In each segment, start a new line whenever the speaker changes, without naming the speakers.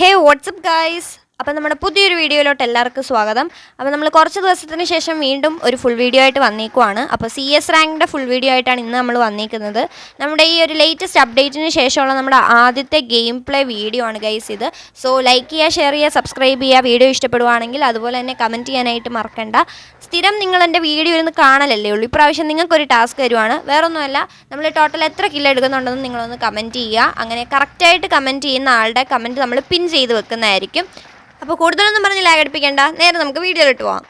ഹേ WhatsApp guys, അപ്പം നമ്മുടെ പുതിയൊരു വീഡിയോയിലോട്ട് എല്ലാവർക്കും സ്വാഗതം. അപ്പോൾ നമ്മൾ കുറച്ച് ദിവസത്തിന് ശേഷം വീണ്ടും ഒരു ഫുൾ വീഡിയോ ആയിട്ട് വന്നേക്കുവാണ്. അപ്പോൾ CS റാങ്കിൻ്റെ ഫുൾ വീഡിയോ ആയിട്ടാണ് ഇന്ന് നമ്മൾ വന്നേക്കുന്നത്. നമ്മുടെ ഈ ഒരു ലേറ്റസ്റ്റ് അപ്ഡേറ്റിന് ശേഷമുള്ള നമ്മുടെ ആദ്യത്തെ ഗെയിം പ്ലേ വീഡിയോ ആണ് ഗൈസ് ഇത്. സോ ലൈക്ക് ചെയ്യുക, ഷെയർ ചെയ്യുക, സബ്സ്ക്രൈബ് ചെയ്യുക. വീഡിയോ ഇഷ്ടപ്പെടുവാണെങ്കിൽ അതുപോലെ തന്നെ കമൻറ്റ് ചെയ്യാനായിട്ട് മറക്കണ്ട. സ്ഥിരം നിങ്ങൾ എൻ്റെ വീഡിയോ ഇരുന്ന് കാണലല്ലേ ഉള്ളൂ. ഇപ്രാവശ്യം നിങ്ങൾക്കൊരു ടാസ്ക് തരുവാണ്. വേറൊന്നുമല്ല, നമ്മൾ ടോട്ടൽ എത്ര കിലോ എടുക്കുന്നുണ്ടെന്ന് നിങ്ങളൊന്ന് കമൻറ്റ് ചെയ്യുക. അങ്ങനെ കറക്റ്റായിട്ട് കമൻറ്റ് ചെയ്യുന്ന ആളുടെ കമൻറ്റ് നമ്മൾ പിൻ ചെയ്ത് വെക്കുന്നതായിരിക്കും. അപ്പോൾ കൂടുതലൊന്നും പറഞ്ഞ് ലാഗ് അടിപ്പിക്കേണ്ട, നേരെ നമുക്ക് വീഡിയോയിലിട്ട് പോവാം.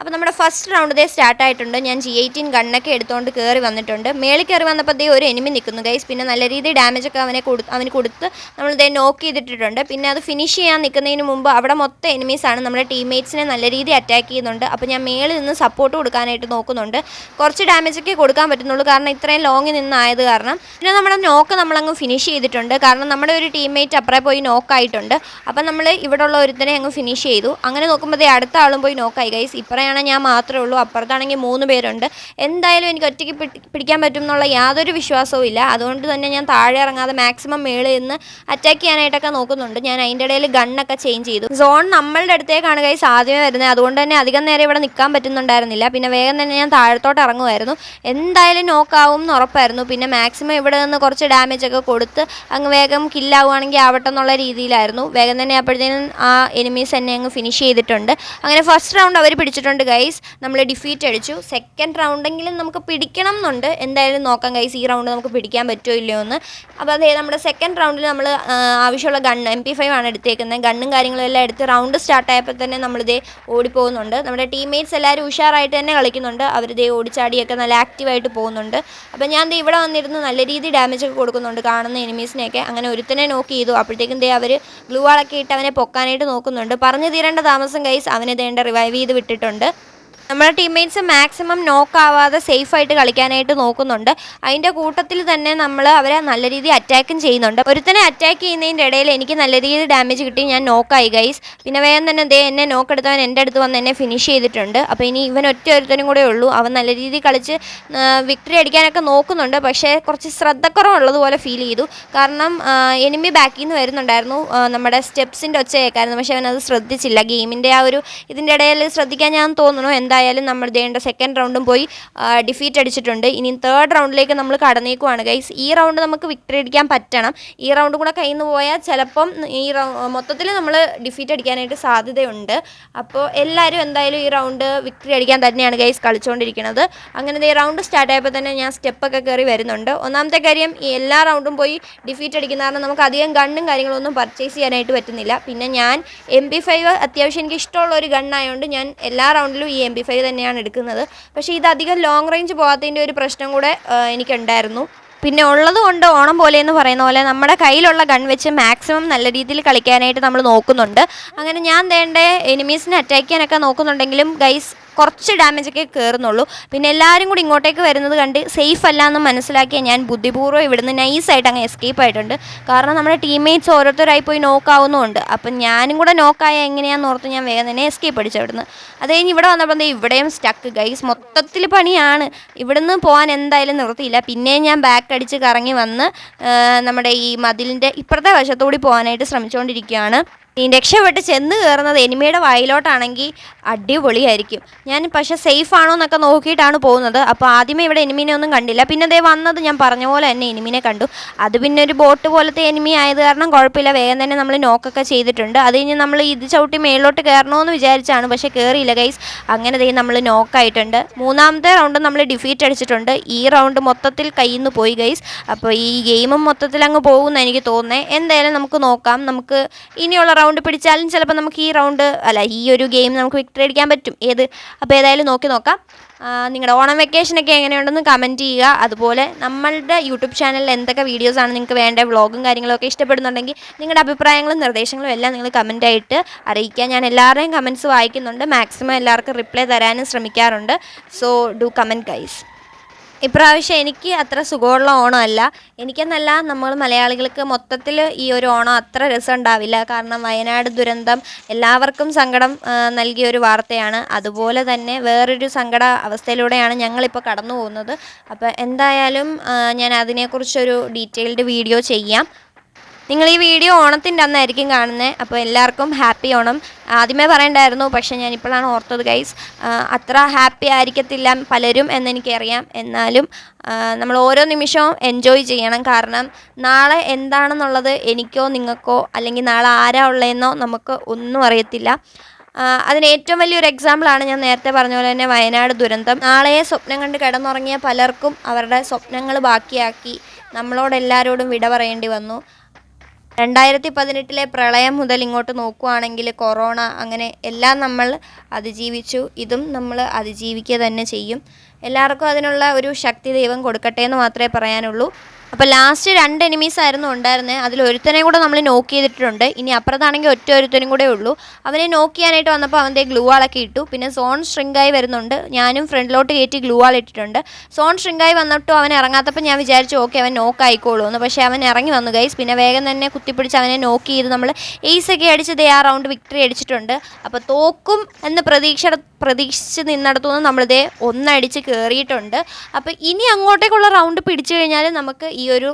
അപ്പോൾ നമ്മുടെ ഫസ്റ്റ് റൗണ്ട് ദേ സ്റ്റാർട്ടായിട്ടുണ്ട്. ഞാൻ G18 ഗണ്ണൊക്കെ എടുത്തുകൊണ്ട് കയറി വന്നിട്ടുണ്ട്. മേളിൽ കയറി വന്നപ്പോൾ ദേ ഒരു എനിമി നിൽക്കുന്നു ഗൈസ്. പിന്നെ നല്ല രീതിയിൽ ഡാമേജൊക്കെ അവന് കൊടുത്ത് നമ്മൾ ദേ നോക്ക് ചെയ്തിട്ടിട്ടുണ്ട്. പിന്നെ അത് ഫിനിഷ് ചെയ്യാൻ നിൽക്കുന്നതിന് മുമ്പ് അവിടെ മൊത്തം എനിമീസാണ്. നമ്മുടെ ടീംമേറ്റ്സിനെ നല്ല രീതിയിൽ അറ്റാക്ക് ചെയ്യുന്നുണ്ട്. അപ്പോൾ ഞാൻ മേളിൽ നിന്ന് സപ്പോർട്ട് കൊടുക്കാനായിട്ട് നോക്കുന്നുണ്ട്. കുറച്ച് ഡാമേജൊക്കെ കൊടുക്കാൻ പറ്റുന്നുള്ളൂ, കാരണം ഇത്രയും ലോങ്ങിൽ നിന്നായത് കാരണം. പിന്നെ നമ്മുടെ നോക്ക് നമ്മളങ്ങ് ഫിനിഷ് ചെയ്തിട്ടുണ്ട്, കാരണം നമ്മുടെ ഒരു ടീംമേറ്റ് അപ്പുറം പോയി നോക്കായിട്ടുണ്ട്. അപ്പം നമ്മൾ ഇവിടെ ഉള്ള ഒരുത്തനെ അങ്ങ് ഫിനിഷ് ചെയ്തു. അങ്ങനെ നോക്കുമ്പോൾ ദേ അടുത്ത ആളും പോയി നോക്കായി ഗൈസ്. ഇപ്പറയാണ് ഞാൻ മാത്രമേ ഉള്ളൂ, അപ്പുറത്താണെങ്കിൽ 3 പേരുണ്ട്. എന്തായാലും എനിക്ക് ഒറ്റയ്ക്ക് പിടിക്കാൻ പറ്റും എന്നുള്ള യാതൊരു വിശ്വാസവും ഇല്ല. അതുകൊണ്ട് തന്നെ ഞാൻ താഴെ ഇറങ്ങാതെ മാക്സിമം മേളിൽ നിന്ന് അറ്റാക്ക് ചെയ്യാനായിട്ടൊക്കെ നോക്കുന്നുണ്ട്. ഞാൻ അതിൻ്റെ ഇടയിൽ ഗണ്ണൊക്കെ ചേഞ്ച് ചെയ്തു. സോൺ നമ്മളുടെ അടുത്തേക്കാണ് ഗൈസ് ആദ്യമേ വരുന്നത്. അതുകൊണ്ട് തന്നെ അധികം നേരം ഇവിടെ നിൽക്കാൻ പറ്റുന്നുണ്ടായിരുന്നില്ല. പിന്നെ വേഗം തന്നെ ഞാൻ താഴത്തോട്ട് ഇറങ്ങുമായിരുന്നു. എന്തായാലും നോക്കാവും എന്ന് ഉറപ്പായിരുന്നു. പിന്നെ മാക്സിമം ഇവിടെ നിന്ന് കുറച്ച് ഡാമേജ് ഒക്കെ കൊടുത്ത് അങ്ങ് വേഗം കില്ലാവുകയാണെങ്കിൽ ആവട്ടെ എന്നുള്ള രീതിയിലായിരുന്നു. വേഗം തന്നെ അപ്പോഴത്തേനും ആ എനിമീസ് എന്നെ അങ്ങ് ഫിനിഷ് ചെയ്തിട്ടുണ്ട്. അങ്ങനെ ഫസ്റ്റ് റൗണ്ട് അവർ പിടിച്ചിട്ടുണ്ട് ഗൈസ്. നമ്മൾ ഡിഫീറ്റ് അടിച്ചു. സെക്കൻഡ് റൗണ്ടെങ്കിലും നമുക്ക് പിടിക്കണം എന്നുണ്ട്. എന്തായാലും നോക്കാം ഗൈസ്, ഈ റൗണ്ട് നമുക്ക് പിടിക്കാൻ പറ്റുമോ ഇല്ലയോ എന്ന്. അപ്പോൾ അതേ നമ്മുടെ സെക്കൻഡ് റൗണ്ടിൽ നമ്മൾ ആവശ്യമുള്ള ഗണ്ണ് MP5 ആണ് എടുത്തേക്കുന്നത്. ഗണ്ണും കാര്യങ്ങളും എല്ലാം എടുത്ത് റൗണ്ട് സ്റ്റാർട്ടായപ്പോൾ തന്നെ നമ്മളിതേ ഓടിപ്പോകുന്നുണ്ട്. നമ്മുടെ ടീംമേറ്റ്സ് എല്ലാവരും ഉഷാറായിട്ട് തന്നെ കളിക്കുന്നുണ്ട്. അവരിതേ ഓടിച്ചാടിയൊക്കെ നല്ല ആക്റ്റീവായിട്ട് പോകുന്നുണ്ട്. അപ്പോൾ ഞാൻ ദേ ഇവിടെ വന്നിരുന്ന് നല്ല രീതിയിൽ ഡാമേജ് ഒക്കെ കൊടുക്കുന്നുണ്ട് കാണുന്ന എനിമീസിനെയൊക്കെ. അങ്ങനെ ഒരുത്തനെ നോക്ക് ചെയ്തു. അപ്പോഴത്തേക്കും ദേ അവർ ഗ്ലൂ വാളൊക്കെ ഇട്ട് അവനെ പൊക്കാനായിട്ട് നോക്കുന്നുണ്ട്. പറഞ്ഞു തീരേണ്ട താമസം ഗൈസ്, അവനെ ദേണ്ട റിവൈവ് ചെയ്ത് വിട്ടിട്ടുണ്ട്. നമ്മുടെ ടീംമേറ്റ്സ് മാക്സിമം നോക്കാവാതെ സേഫായിട്ട് കളിക്കാനായിട്ട് നോക്കുന്നുണ്ട്. അതിൻ്റെ കൂട്ടത്തിൽ തന്നെ നമ്മൾ അവരെ നല്ല രീതിയിൽ അറ്റാക്കും ചെയ്യുന്നുണ്ട്. ഒരുത്തനെ അറ്റാക്ക് ചെയ്യുന്നതിൻ്റെ ഇടയിൽ എനിക്ക് നല്ല രീതിയിൽ ഡാമേജ് കിട്ടി. ഞാൻ നോക്കായി ഗൈസ്. പിന്നെ വേഗം തന്നെ ദേ എന്നെ നോക്കെടുത്തവൻ എൻ്റെ അടുത്ത് വന്ന് എന്നെ ഫിനിഷ് ചെയ്തിട്ടുണ്ട്. അപ്പോൾ ഇനി ഇവൻ ഒരുത്തനും കൂടെ ഉള്ളൂ. അവൻ നല്ല രീതിയിൽ കളിച്ച് വിക്ടറി അടിക്കാനൊക്കെ നോക്കുന്നുണ്ട്. പക്ഷേ കുറച്ച് ശ്രദ്ധക്കുറവുള്ളതുപോലെ ഫീൽ ചെയ്തു. കാരണം എനിമി ബാക്കിൽ നിന്ന് വരുന്നുണ്ടായിരുന്നു. നമ്മുടെ സ്റ്റെപ്സിൻ്റെ ഒച്ച കേൾക്കായിരുന്നു. പക്ഷേ അവനത് ശ്രദ്ധിച്ചില്ല. ഗെയിമിൻ്റെ ആ ഒരു ഇതിൻ്റെ ഇടയിൽ ശ്രദ്ധിക്കാൻ ഞാൻ തോന്നുന്നു. എന്തായാലും നമ്മൾ ദേണ്ട സെക്കൻഡ് റൗണ്ടും പോയി ഡിഫീറ്റ് അടിച്ചിട്ടുണ്ട്. ഇനി തേർഡ് റൗണ്ടിലേക്ക് നമ്മൾ കടന്നേക്കുവാണ് ഗൈസ്. ഈ റൗണ്ട് നമുക്ക് വിക്ടറി അടിക്കാൻ പറ്റണം. ഈ റൗണ്ട് കൂടെ കയ്യിൽ നിന്ന് പോയാൽ ചിലപ്പം ഈ മൊത്തത്തിൽ നമ്മൾ ഡിഫീറ്റ് അടിക്കാനായിട്ട് സാധ്യതയുണ്ട്. അപ്പോൾ എല്ലാവരും എന്തായാലും ഈ റൗണ്ട് വിക്ടറി അടിക്കാൻ തന്നെയാണ് ഗൈസ് കളിച്ചുകൊണ്ടിരിക്കുന്നത്. അങ്ങനെ ഈ റൗണ്ട് സ്റ്റാർട്ട് ആയപ്പോൾ തന്നെ ഞാൻ സ്റ്റെപ്പൊക്കെ കയറി വരുന്നുണ്ട്. ഒന്നാമത്തെ കാര്യം, ഈ എല്ലാ റൗണ്ടും പോയി ഡിഫീറ്റ് അടിക്കുന്ന കാരണം നമുക്ക് അധികം ഗണ്ണും കാര്യങ്ങളൊന്നും പർച്ചേസ് ചെയ്യാനായിട്ട് പറ്റുന്നില്ല. പിന്നെ ഞാൻ MP5 അത്യാവശ്യം എനിക്ക് ഇഷ്ടമുള്ള ഒരു ഗണ്ണായതുകൊണ്ട് ഞാൻ എല്ലാ റൗണ്ടിലും ഈ MP5 തന്നെയാണ് എടുക്കുന്നത്. പക്ഷേ ഇത് അധികം ലോങ് റേഞ്ച് പോകാത്തതിൻ്റെ ഒരു പ്രശ്നം കൂടെ എനിക്കുണ്ടായിരുന്നു. പിന്നെ ഉള്ളത് കൊണ്ട് ഓണം പോലെ എന്ന് പറയുന്ന പോലെ നമ്മുടെ കയ്യിലുള്ള ഗൺ വെച്ച് മാക്സിമം നല്ല രീതിയിൽ കളിക്കാനായിട്ട് നമ്മൾ നോക്കുന്നുണ്ട്. അങ്ങനെ ഞാൻ ദേണ്ടേ എനിമീസിനെ അറ്റാക്ക് ചെയ്യാനൊക്കെ നോക്കുന്നുണ്ടെങ്കിലും ഗൈസ് കുറച്ച് ഡാമേജൊക്കെ കയറുന്നുള്ളൂ. പിന്നെ എല്ലാവരും കൂടി ഇങ്ങോട്ടേക്ക് വരുന്നത് കണ്ട് സേഫ് അല്ല എന്ന് മനസ്സിലാക്കിയ ഞാൻ ബുദ്ധിപൂർവ്വം ഇവിടുന്ന് നൈസായിട്ട് അങ്ങ് എസ്കേപ്പ് ആയിട്ടുണ്ട്. കാരണം നമ്മുടെ ടീംമേറ്റ്സ് ഓരോരുത്തരായി പോയി നോക്കാവുന്നുമുണ്ട്. അപ്പം ഞാനും കൂടെ നോക്കായ എങ്ങനെയാണെന്ന് ഓർത്ത് ഞാൻ വേഗം തന്നെ എസ്കേപ്പ് അടിച്ചു അവിടുന്ന്. അത് കഴിഞ്ഞ് ഇവിടെ വന്നപ്പോൾ ഇവിടെയും സ്റ്റക്ക് ഗൈസ്. മൊത്തത്തിൽ പണിയാണ്. ഇവിടുന്ന് പോകാൻ എന്തായാലും നിർത്തിയില്ല. പിന്നെയും ഞാൻ ബാക്ക് അടിച്ച് കറങ്ങി വന്ന് നമ്മുടെ ഈ മതിലിൻ്റെ ഇപ്പുറത്തെ വശത്തുകൂടി പോകാനായിട്ട് ശ്രമിച്ചുകൊണ്ടിരിക്കുകയാണ്. ഈ രക്ഷപ്പെട്ട് ചെന്ന് കയറുന്നത് എനിമിയുടെ വായിലോട്ടാണെങ്കിൽ അടിപൊളിയായിരിക്കും. ഞാൻ പക്ഷേ സേഫ് ആണോ എന്നൊക്കെ നോക്കിയിട്ടാണ് പോകുന്നത്. അപ്പോൾ ആദ്യമേ ഇവിടെ എനിമീനെ ഒന്നും കണ്ടില്ല. പിന്നെ അതേ വന്നത് ഞാൻ പറഞ്ഞ പോലെ തന്നെ എനിമീനെ കണ്ടു. അത് പിന്നെ ഒരു ബോട്ട് പോലത്തെ എനിമി ആയത് കാരണം കുഴപ്പമില്ല. വേഗം തന്നെ നമ്മൾ നോക്കൊക്കെ ചെയ്തിട്ടുണ്ട്. അത് കഴിഞ്ഞ് നമ്മൾ ഇത് ചവിട്ടി മേളിലോട്ട് കയറണമെന്ന് വിചാരിച്ചാണ്, പക്ഷേ കയറിയില്ല ഗൈസ്. അങ്ങനെ ദേ നമ്മൾ നോക്കായിട്ടുണ്ട്. മൂന്നാമത്തെ റൗണ്ട് നമ്മൾ ഡിഫീറ്റ് അടിച്ചിട്ടുണ്ട്. ഈ റൗണ്ട് മൊത്തത്തിൽ കയ്യിൽ നിന്ന് പോയി ഗൈസ്. അപ്പോൾ ഈ ഗെയിമും മൊത്തത്തിൽ അങ്ങ് പോകുമെന്ന് എനിക്ക് തോന്നുന്നത്. എന്തായാലും നമുക്ക് നോക്കാം. നമുക്ക് ഇനിയുള്ള റൗണ്ട് പിടിച്ചാലും ചിലപ്പോൾ നമുക്ക് ഈ ഒരു ഗെയിം നമുക്ക് വിക്ടറി അടിക്കാൻ പറ്റും. അപ്പോൾ ഏതായാലും നോക്കാം. നിങ്ങളുടെ ഓണം വെക്കേഷനൊക്കെ എങ്ങനെയുണ്ടെന്ന് കമൻറ്റ് ചെയ്യുക. അതുപോലെ നമ്മളുടെ യൂട്യൂബ് ചാനലിൽ എന്തൊക്കെ വീഡിയോസാണ് നിങ്ങൾക്ക് വേണ്ട, വ്ളോഗും കാര്യങ്ങളൊക്കെ ഇഷ്ടപ്പെടുന്നുണ്ടെങ്കിൽ നിങ്ങളുടെ അഭിപ്രായങ്ങളും നിർദ്ദേശങ്ങളും എല്ലാം നിങ്ങൾ കമൻറ്റായിട്ട് അറിയിക്കുക. ഞാൻ എല്ലാവരുടെയും കമൻറ്റ്സ് വായിക്കുന്നുണ്ട്. മാക്സിമം എല്ലാവർക്കും റിപ്ലൈ തരാനും ശ്രമിക്കാറുണ്ട്. So do comment guys. ഇപ്രാവശ്യം എനിക്ക് അത്ര സുഖമുള്ള ഓണമല്ല. എനിക്കെന്നല്ല, നമ്മൾ മലയാളികൾക്ക് മൊത്തത്തിൽ ഈ ഒരു ഓണം അത്ര രസം ഉണ്ടാവില്ല. കാരണം വയനാട് ദുരന്തം എല്ലാവർക്കും സങ്കടം നൽകിയ ഒരു വാർത്തയാണ്. അതുപോലെ തന്നെ വേറൊരു സങ്കട അവസ്ഥയിലൂടെയാണ് ഞങ്ങളിപ്പോൾ കടന്നു പോകുന്നത്. അപ്പോൾ എന്തായാലും ഞാൻ അതിനെക്കുറിച്ചൊരു ഡീറ്റെയിൽഡ് വീഡിയോ ചെയ്യാം. നിങ്ങൾ ഈ വീഡിയോ ഓണത്തിൻ്റെ അന്നായിരിക്കും കാണുന്നത്. അപ്പോൾ എല്ലാവർക്കും ഹാപ്പി ഓണം. ആദ്യമേ പറയണ്ടായിരുന്നു, പക്ഷേ ഞാനിപ്പോഴാണ് ഓർത്തത് ഗൈസ്. അത്ര ഹാപ്പി ആയിരിക്കത്തില്ല പലരും എന്നെനിക്കറിയാം. എന്നാലും നമ്മൾ ഓരോ നിമിഷവും എൻജോയ് ചെയ്യണം. കാരണം നാളെ എന്താണെന്നുള്ളത് എനിക്കോ നിങ്ങൾക്കോ അല്ലെങ്കിൽ നാളെ ആരാ ഉള്ളതെന്നോ നമുക്ക് ഒന്നും അറിയത്തില്ല. അതിന് ഏറ്റവും വലിയൊരു എക്സാമ്പിളാണ് ഞാൻ നേരത്തെ പറഞ്ഞ പോലെ തന്നെ വയനാട് ദുരന്തം. നാളെയെ സ്വപ്നം കണ്ട് കിടന്നുറങ്ങിയ പലർക്കും അവരുടെ സ്വപ്നങ്ങൾ ബാക്കിയാക്കി നമ്മളോടെല്ലാവരോടും വിട പറയേണ്ടി വന്നു. 2018 പ്രളയം മുതൽ ഇങ്ങോട്ട് നോക്കുകയാണെങ്കിൽ കൊറോണ, അങ്ങനെ എല്ലാം നമ്മൾ അതിജീവിച്ചു. ഇതും നമ്മൾ അതിജീവിക്കുക തന്നെ ചെയ്യും. എല്ലാവർക്കും അതിനുള്ള ഒരു ശക്തി ദൈവം കൊടുക്കട്ടെ എന്ന് മാത്രമേ പറയാനുള്ളൂ. അപ്പോൾ ലാസ്റ്റ് 2 എനിമീസ് ആയിരുന്നു ഉണ്ടായിരുന്നത്. അതിലൊരുത്തനെ കൂടെ നമ്മൾ നോക്ക് ചെയ്തിട്ടുണ്ട്. ഇനി അപ്പുറത്താണെങ്കിൽ ഒരുത്തനും കൂടെ ഉള്ളൂ. അവനെ നോക്ക് ചെയ്യാനായിട്ട് വന്നപ്പോൾ അവൻ്റെ ഗ്ലൂ വാളൊക്കെ ഇട്ടു. പിന്നെ സോൺ ഷ്രിങ്കായി വരുന്നുണ്ട്. ഞാനും ഫ്രണ്ടിലോട്ട് കയറ്റി ഗ്ലൂ വാൾ ഇട്ടിട്ടുണ്ട്. സോൺ ഷ്രിങ്കായി വന്നിട്ടും അവൻ ഇറങ്ങാത്തപ്പോൾ ഞാൻ വിചാരിച്ചു ഓക്കെ അവൻ നോക്ക് ആയിക്കോളൂ എന്ന്. പക്ഷേ അവൻ ഇറങ്ങി വന്നു ഗൈസ്. പിന്നെ വേഗം തന്നെ കുത്തിപ്പിടിച്ച് അവനെ നോക്ക് ചെയ്ത് നമ്മൾ എയ്സൊക്കെ അടിച്ചത് ആ റൗണ്ട് വിക്ടറി അടിച്ചിട്ടുണ്ട്. അപ്പോൾ തോക്കും എന്ന് പ്രതീക്ഷിച്ച് നിന്നിടത്തുനിന്ന് നമ്മളിതേ ഒന്നടിച്ച് കയറിയിട്ടുണ്ട്. അപ്പോൾ ഇനി അങ്ങോട്ടേക്കുള്ള റൗണ്ട് പിടിച്ചു കഴിഞ്ഞാൽ നമുക്ക് ഈ ഒരു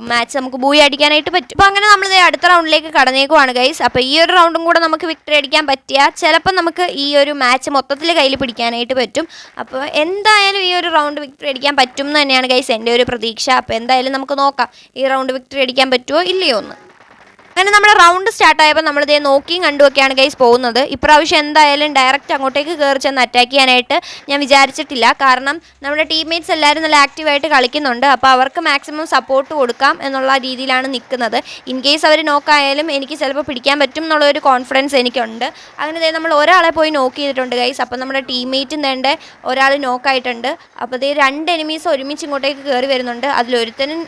മാച്ച് നമുക്ക് ബൂയി അടിക്കാനായിട്ട് പറ്റും. അപ്പോൾ അങ്ങനെ നമ്മളിതേ അടുത്ത റൗണ്ടിലേക്ക് കടന്നേക്കുവാണ് ഗൈസ്. അപ്പോൾ ഈ ഒരു റൗണ്ടും കൂടെ നമുക്ക് വിക്ടറി അടിക്കാൻ പറ്റിയാൽ ചിലപ്പോൾ നമുക്ക് ഈ ഒരു മാച്ച് മൊത്തത്തിൽ കയ്യിൽ പിടിക്കാനായിട്ട് പറ്റും. അപ്പോൾ എന്തായാലും ഈ ഒരു റൗണ്ട് വിക്ടറി അടിക്കാൻ പറ്റും എന്ന് തന്നെയാണ് ഗൈസ് എൻ്റെ ഒരു പ്രതീക്ഷ. അപ്പോൾ എന്തായാലും നമുക്ക് നോക്കാം ഈ റൗണ്ട് വിക്ടറി അടിക്കാൻ പറ്റുമോ ഇല്ലയോ എന്ന്. അങ്ങനെ നമ്മുടെ റൗണ്ട് സ്റ്റാർട്ടായപ്പോൾ നമ്മളിതേ നോക്കിയും കണ്ടുമൊക്കെയാണ് ഗൈസ് പോകുന്നത്. ഇപ്രാവശ്യം എന്തായാലും ഡയറക്റ്റ് അങ്ങോട്ടേക്ക് കയറി ചെന്ന് അറ്റാക്ക് ചെയ്യാനായിട്ട് ഞാൻ വിചാരിച്ചിട്ടില്ല. കാരണം നമ്മുടെ ടീംമേറ്റ്സ് എല്ലാവരും നല്ല ആക്റ്റീവായിട്ട് കളിക്കുന്നുണ്ട്. അപ്പോൾ അവർക്ക് മാക്സിമം സപ്പോർട്ട് കൊടുക്കാം എന്നുള്ള രീതിയിലാണ് നിൽക്കുന്നത്. ഇൻ കേസ് അവർ നോക്കായാലും എനിക്ക് ചിലപ്പോൾ പിടിക്കാൻ പറ്റും എന്നുള്ളൊരു കോൺഫിഡൻസ് എനിക്കുണ്ട്. അങ്ങനെ നമ്മൾ ഒരാളെ പോയി നോക്ക് ചെയ്തിട്ടുണ്ട് ഗൈസ്. അപ്പോൾ നമ്മുടെ ടീംമേറ്റും വേണ്ട ഒരാൾ നോക്കായിട്ടുണ്ട്. അപ്പോൾ ഇതേ 2 എനിമീസ് ഒരുമിച്ച് ഇങ്ങോട്ടേക്ക് കയറി വരുന്നുണ്ട്. അതിലൊരുത്തനും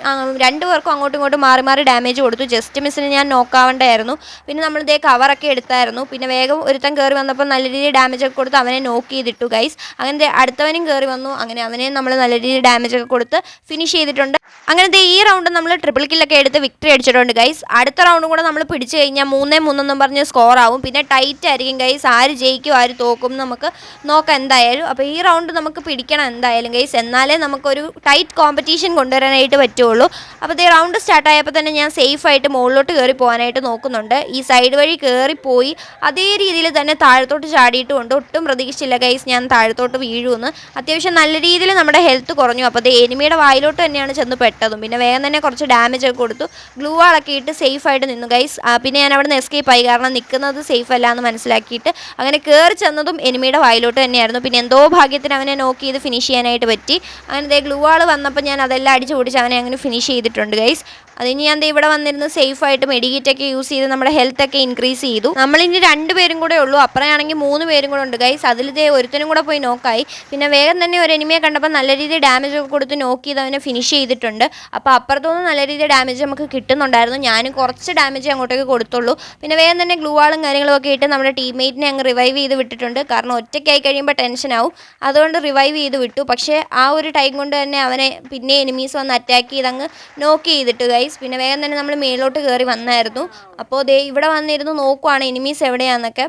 2 പേർക്കും അങ്ങോട്ടും ഇങ്ങോട്ടും മാറി മാറി ഡാമേജ് കൊടുത്തു. ജസ്റ്റ് മിസ്സിന് ഞാൻ നോക്കാവേണ്ടായിരുന്നു. പിന്നെ നമ്മളിതേ കവറൊക്കെ എടുത്തായിരുന്നു. പിന്നെ വേഗം ഒരുത്തൻ കയറി വന്നപ്പോൾ നല്ല രീതിയിൽ ഡാമേജ് ഒക്കെ കൊടുത്ത് അവനെ നോക്ക് ചെയ്തിട്ടു ഗൈസ്. അങ്ങനത്തെ അടുത്തവനും കയറി വന്നു. അങ്ങനെ അവനെ നമ്മൾ നല്ല രീതിയിൽ ഡാമേജ് ഒക്കെ കൊടുത്ത് ഫിനിഷ് ചെയ്തിട്ടുണ്ട്. അങ്ങനത്തെ ഈ റൗണ്ട് നമ്മൾ ട്രിപ്പിൾ കില്ലൊക്കെ എടുത്ത് വിക്ടറി അടിച്ചിട്ടുണ്ട് ഗൈസ്. അടുത്ത റൗണ്ടും കൂടെ നമ്മൾ പിടിച്ചു കഴിഞ്ഞാൽ 3-3 എന്നും പറഞ്ഞ് സ്കോർ ആവും. പിന്നെ ടൈറ്റ് ആയിരിക്കും ഗൈസ്. ആര് ജയിക്കും ആര് തോക്കും നമുക്ക് നോക്കാം എന്തായാലും. അപ്പോൾ ഈ റൗണ്ട് നമുക്ക് പിടിക്കണം എന്തായാലും ഗൈസ്. എന്നാലേ നമുക്കൊരു ടൈറ്റ് കോമ്പറ്റീഷൻ കൊണ്ടുവരാനായിട്ട് പറ്റുള്ളൂ. അപ്പോൾ ഈ റൗണ്ട് സ്റ്റാർട്ടായപ്പോൾ തന്നെ ഞാൻ സേഫായിട്ട് മുകളിലോട്ട് കയറി പോകാനായിട്ട് നോക്കുന്നുണ്ട്. ഈ സൈഡ് വഴി കയറിപ്പോയി അതേ രീതിയിൽ തന്നെ താഴത്തോട്ട് ചാടിയിട്ടുമുണ്ട്. ഒട്ടും പ്രതീക്ഷിച്ചില്ല ഗൈസ് ഞാൻ താഴത്തോട്ട് വീഴുമെന്ന്. അത്യാവശ്യം നല്ല രീതിയിൽ നമ്മുടെ ഹെൽത്ത് കുറഞ്ഞു. അപ്പോൾ അത് എനിമിയുടെ വായിലോട്ട് തന്നെയാണ് ചെന്ന് പെട്ടതും. പിന്നെ വേഗം തന്നെ കുറച്ച് ഡാമേജ് ഒക്കെ കൊടുത്തു. ഗ്ലൂ വാളൊക്കെ ഇട്ട് സേഫായിട്ട് നിന്നു ഗൈസ്. പിന്നെ ഞാൻ അവിടെ നിന്ന് എസ്കേപ്പ് ആയി. കാരണം നിൽക്കുന്നത് സേഫ് അല്ല എന്ന് മനസ്സിലാക്കിയിട്ട് അങ്ങനെ കയറി ചെന്നതും എനിമിയുടെ വായിലോട്ട് തന്നെയായിരുന്നു. പിന്നെ എന്തോ ഭാഗ്യത്തിന് അവനെ നോക്ക് ചെയ്ത് ഫിനിഷ് ചെയ്യാനായിട്ട് പറ്റി. അങ്ങനെ ഗ്ലൂ വാൾ വന്നപ്പോൾ ഞാൻ അതെല്ലാം അടിച്ച് പൊടിച്ച് അവനെ അങ്ങനെ ഫിനിഷ് ചെയ്തിട്ടുണ്ട് ഗൈസ്. അതിന് ഞാൻ ഇവിടെ വന്നിരുന്ന് സേഫായിട്ട് മെഡിക്കേറ്റൊക്കെ യൂസ് ചെയ്ത് നമ്മുടെ ഹെൽത്തൊക്കെ ഇൻക്രീസ് ചെയ്തു. നമ്മളിനി 2 പേരും കൂടെ ഉള്ളൂ. അപ്പുറമാണെങ്കിൽ 3 പേരും കൂടെ ഉണ്ട് ഗൈസ്. അതിലിതേ ഒരുത്തനും കൂടെ പോയി നോക്കായി. പിന്നെ വേഗം തന്നെ ഒരു എനിമിയെ കണ്ടപ്പോൾ നല്ല രീതിയിൽ ഡാമേജ് ഒക്കെ കൊടുത്ത് നോക്ക് ചെയ്ത് അവനെ ഫിനിഷ് ചെയ്തിട്ടുണ്ട്. അപ്പോൾ അപ്പുറത്തുനിന്ന് നല്ല രീതിയിൽ ഡാമേജ് നമുക്ക് കിട്ടുന്നുണ്ടായിരുന്നു. ഞാനും കുറച്ച് ഡാമേജ് അങ്ങോട്ടേക്ക് കൊടുത്തുള്ളൂ. പിന്നെ വേഗം തന്നെ ഗ്ലൂ വാളും കാര്യങ്ങളും ഒക്കെ ഇട്ട് നമ്മുടെ ടീംമേറ്റിനെ അങ്ങ് റിവൈവ് ചെയ്ത് വിട്ടിട്ടുണ്ട്. കാരണം ഒറ്റയ്ക്കായി കഴിയുമ്പോൾ ടെൻഷനാവും. അതുകൊണ്ട് റിവൈവ് ചെയ്ത് വിട്ടു. പക്ഷേ ആ ഒരു ടൈം കൊണ്ട് തന്നെ അവനെ പിന്നെ എനിമീസ് വന്ന് അറ്റാക്ക് ചെയ്ത് അങ്ങ് നോക്ക് ചെയ്തിട്ട് ഗൈസ്. പിന്നെ വേഗം തന്നെ നമ്മൾ മേലോട്ട് കയറി വന്നായിരുന്നു. അപ്പോൾ ഇവിടെ വന്നിരുന്നു നോക്കുവാണ് എനിമീസ് എവിടെയാണെന്നൊക്കെ.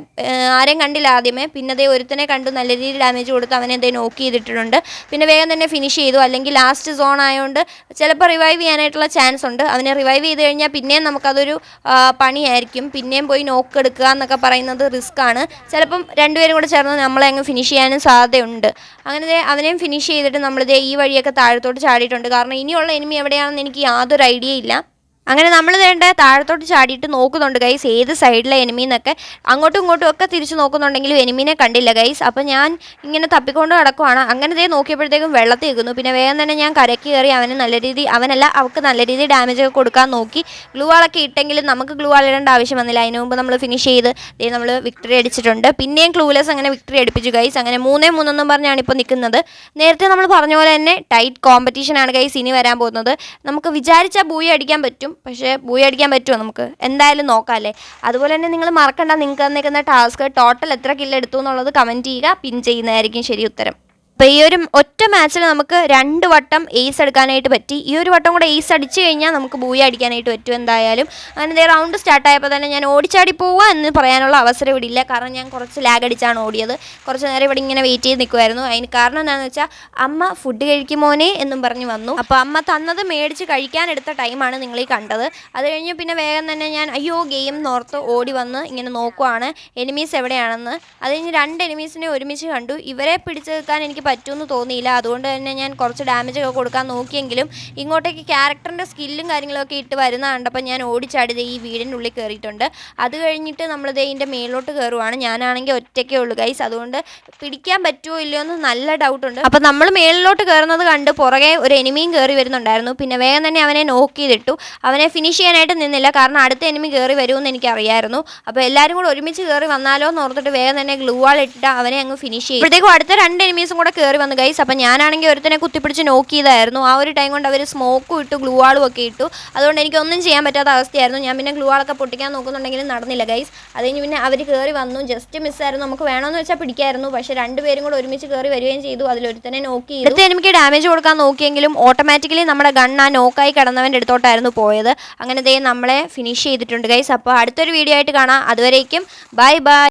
ആരെയും കണ്ടില്ല ആദ്യമേ. പിന്നെ ഒരുത്തനെ കണ്ടു നല്ല രീതിയിൽ ഡാമേജ് കൊടുത്ത് അവനെ നോക്ക് ചെയ്തിട്ടുണ്ട്. പിന്നെ വേഗം തന്നെ ഫിനിഷ് ചെയ്തു. അല്ലെങ്കിൽ ലാസ്റ്റ് സോൺ ആയതുകൊണ്ട് ചിലപ്പോൾ റിവൈവ് ചെയ്യാനായിട്ടുള്ള ചാൻസ് ഉണ്ട്. അവനെ റിവൈവ് ചെയ്ത് കഴിഞ്ഞാൽ പിന്നെയും നമുക്കതൊരു പണിയായിരിക്കും. പിന്നെയും പോയി നോക്ക് എടുക്കുക എന്നൊക്കെ പറയുന്നത് റിസ്ക് ആണ്. ചിലപ്പം 2 പേരും കൂടെ ചേർന്ന് നമ്മളെ അങ്ങ് ഫിനിഷ് ചെയ്യാനും സാധ്യതയുണ്ട്. അങ്ങനെ അവനെയും ഫിനിഷ് ചെയ്തിട്ട് നമ്മളിതേ ഈ വഴിയൊക്കെ താഴത്തോട്ട് ചാടിയിട്ടുണ്ട്. കാരണം ഇനിയുള്ള എനിമി എവിടെയാണെന്ന് എനിക്ക് യാതൊരു ഐഡിയ ഇല്ല. അങ്ങനെ നമ്മൾ താഴത്തോട്ട് ചാടിയിട്ട് നോക്കുന്നുണ്ട് ഗൈസ് ഏത് സൈഡിലെ എനിമീന്നൊക്കെ. അങ്ങോട്ടും ഇങ്ങോട്ടും ഒക്കെ തിരിച്ച് നോക്കുന്നുണ്ടെങ്കിലും എനിമീനെ കണ്ടില്ല ഗൈസ്. അപ്പോൾ ഞാൻ ഇങ്ങനെ തപ്പിക്കൊണ്ട് കിടക്കുവാണ്. അങ്ങനെ നോക്കിയപ്പോഴത്തേക്കും വെള്ളത്തിൽ നിൽക്കുന്നു. പിന്നെ വേഗം തന്നെ ഞാൻ കരയ്ക്ക് കയറി അവൾക്ക് നല്ല രീതിയിൽ ഡാമേജ് ഒക്കെ കൊടുക്കാൻ നോക്കി. ഗ്ലൂ വാളൊക്കെ ഇട്ടെങ്കിലും നമുക്ക് ഗ്ലൂ വാൾ ഇടേണ്ട ആവശ്യം വന്നില്ല. അതിന് മുമ്പ് നമ്മൾ ഫിനിഷ് ചെയ്ത് നമ്മൾ വിക്ടറി അടിച്ചിട്ടുണ്ട്. പിന്നെയും ക്ലൂലെസ് അങ്ങനെ വിക്ടറി അടിപ്പിച്ചു ഗൈസ്. അങ്ങനെ 3-3 എന്നും പറഞ്ഞാണ് ഇപ്പോൾ നിൽക്കുന്നത്. നേരത്തെ നമ്മൾ പറഞ്ഞ പോലെ തന്നെ ടൈറ്റ് കോമ്പറ്റീഷനാണ് ഗൈസ് ഇനി വരാൻ പോകുന്നത്. നമുക്ക് വിചാരിച്ചാൽ ബൂയി അടിക്കാൻ പറ്റും. പക്ഷേ ബൂയി അടിക്കാൻ പറ്റുമോ നമുക്ക് എന്തായാലും നോക്കാമല്ലേ. അതുപോലെ തന്നെ നിങ്ങൾ മറക്കണ്ട നിങ്ങൾക്ക് തന്നേക്കുന്ന ടാസ്ക് ടോട്ടൽ എത്ര കില്ല് എടുത്തു എന്നുള്ളത് കമൻറ്റ് ചെയ്യുക. പിൻ ചെയ്യുന്നതായിരിക്കും ശരി ഉത്തരം. അപ്പോൾ ഈ ഒരു ഒറ്റ മാച്ചിൽ നമുക്ക് 2 വട്ടം എയ്സ് എടുക്കാനായിട്ട് പറ്റി. ഈ ഒരു വട്ടം കൂടെ എയ്സ് അടിച്ചു കഴിഞ്ഞാൽ നമുക്ക് ബൂയ അടിക്കാനായിട്ട് പറ്റും എന്തായാലും. അങ്ങനെ റൗണ്ട് സ്റ്റാർട്ടായപ്പോൾ തന്നെ ഞാൻ ഓടിച്ചാടി പോവുക എന്ന് പറയാനുള്ള അവസരം ഇവിടെ ഇല്ല. കാരണം ഞാൻ കുറച്ച് ലാഗ് അടിച്ചാണ് ഓടിയത്. കുറച്ച് നേരം ഇവിടെ ഇങ്ങനെ വെയിറ്റ് ചെയ്ത് നിൽക്കുമായിരുന്നു. അതിന് കാരണം എന്താണെന്ന് വെച്ചാൽ അമ്മ ഫുഡ് കഴിക്കുമോനെ എന്നും പറഞ്ഞ് വന്നു. അപ്പോൾ അമ്മ തന്നത് മേടിച്ച് കഴിക്കാനെടുത്ത ടൈമാണ് നിങ്ങൾ ഈ കണ്ടത്. അത് കഴിഞ്ഞ് പിന്നെ വേഗം തന്നെ ഞാൻ അയ്യോ ഗെയിം നോർത്ത് ഓടി വന്ന് ഇങ്ങനെ നോക്കുവാണ് എനിമീസ് എവിടെയാണെന്ന്. അത് കഴിഞ്ഞ് 2 എനിമീസിനെ ഒരുമിച്ച് കണ്ടു. ഇവരെ പിടിച്ച് നിൽക്കാൻ എനിക്ക് പറ്റുമെന്ന് തോന്നിയില്ല. അതുകൊണ്ട് തന്നെ ഞാൻ കുറച്ച് ഡാമേജ് ഒക്കെ കൊടുക്കാൻ നോക്കിയെങ്കിലും ഇങ്ങോട്ടേക്ക് ക്യാരക്ടറിൻ്റെ സ്കില്ലും കാര്യങ്ങളൊക്കെ ഇട്ട് വരുന്ന കണ്ടപ്പോൾ ഞാൻ ഓടിച്ചാടിയത് ഈ വീടിൻ്റെ ഉള്ളിൽ കയറിയിട്ടുണ്ട്. അത് കഴിഞ്ഞിട്ട് നമ്മളിത് ഇതിൻ്റെ മേലോട്ട് കയറുവാണ്. ഞാനാണെങ്കിൽ ഒറ്റയ്ക്കേ ഉള്ളൂ ഗൈസ്. അതുകൊണ്ട് പിടിക്കാൻ പറ്റുമോ ഇല്ലയോ എന്ന് നല്ല ഡൗട്ടുണ്ട്. അപ്പോൾ നമ്മൾ മേളിലോട്ട് കയറുന്നത് കണ്ട് പുറകെ ഒരു എനിമിയും കയറി വരുന്നുണ്ടായിരുന്നു. പിന്നെ വേഗം തന്നെ അവനെ നോക്ക് ചെയ്തിട്ടു. അവനെ ഫിനിഷ് ചെയ്യാനായിട്ട് നിന്നില്ല, കാരണം അടുത്ത എനിമി കയറി വരുമെന്ന് എനിക്കറിയായിരുന്നു. അപ്പോൾ എല്ലാവരും കൂടെ ഒരുമിച്ച് കയറി വന്നാലോ എന്ന് ഓർത്തിട്ട് വേഗം തന്നെ ഗ്ലൂ വാൾ ഇട്ടിട്ട് അവനെ അങ്ങ് ഫിനിഷ് ചെയ്യും. അപ്പോഴത്തേക്കും അടുത്ത 2 എനിമീസും കൂടെ കയറി വന്നു ഗൈസ്. അപ്പോൾ ഞാനാണെങ്കിൽ ഒരുത്തനെ കുത്തിപ്പിടിച്ച് നോക്ക് ചെയ്തായിരുന്നു. ആ ഒരു ടൈം കൊണ്ട് അവർ സ്മോക്കും ഇട്ടു, ഗ്ലൂ വാളും ഒക്കെ ഇട്ടു. അതുകൊണ്ട് എനിക്കൊന്നും ചെയ്യാൻ പറ്റാത്ത അവസ്ഥയായിരുന്നു. ഞാൻ പിന്നെ ഗ്ലൂ വാളൊക്കെ പൊട്ടിക്കാൻ നോക്കുന്നുണ്ടെങ്കിലും നടന്നില്ല ഗൈസ്. അത് കഴിഞ്ഞ് പിന്നെ അവർ കയറി വന്നു. ജസ്റ്റ് മിസ്സായിരുന്നു. നമുക്ക് വേണമെന്ന് വെച്ചാൽ പിടിക്കായിരുന്നു. പക്ഷേ 2 പേരും കൂടെ ഒരുമിച്ച് കയറി വരികയും ചെയ്തു. അതിലൊരുത്തനെ നോക്ക് ചെയ്തു. അടുത്ത എനിക്ക് ഡാമേജ് കൊടുക്കാൻ നോക്കിയെങ്കിലും ഓട്ടോമാറ്റിക്കലി നമ്മുടെ ഗൺ ആ നോക്കായി കിടന്നവൻ്റെ അടുത്തോട്ടായിരുന്നു പോയത്. അങ്ങനെ ദേ നമ്മളെ ഫിനിഷ് ചെയ്തിട്ടുണ്ട് ഗൈസ്. അപ്പോൾ അടുത്തൊരു വീഡിയോ ആയിട്ട് കാണാം. അതുവരേക്കും ബൈ ബൈ.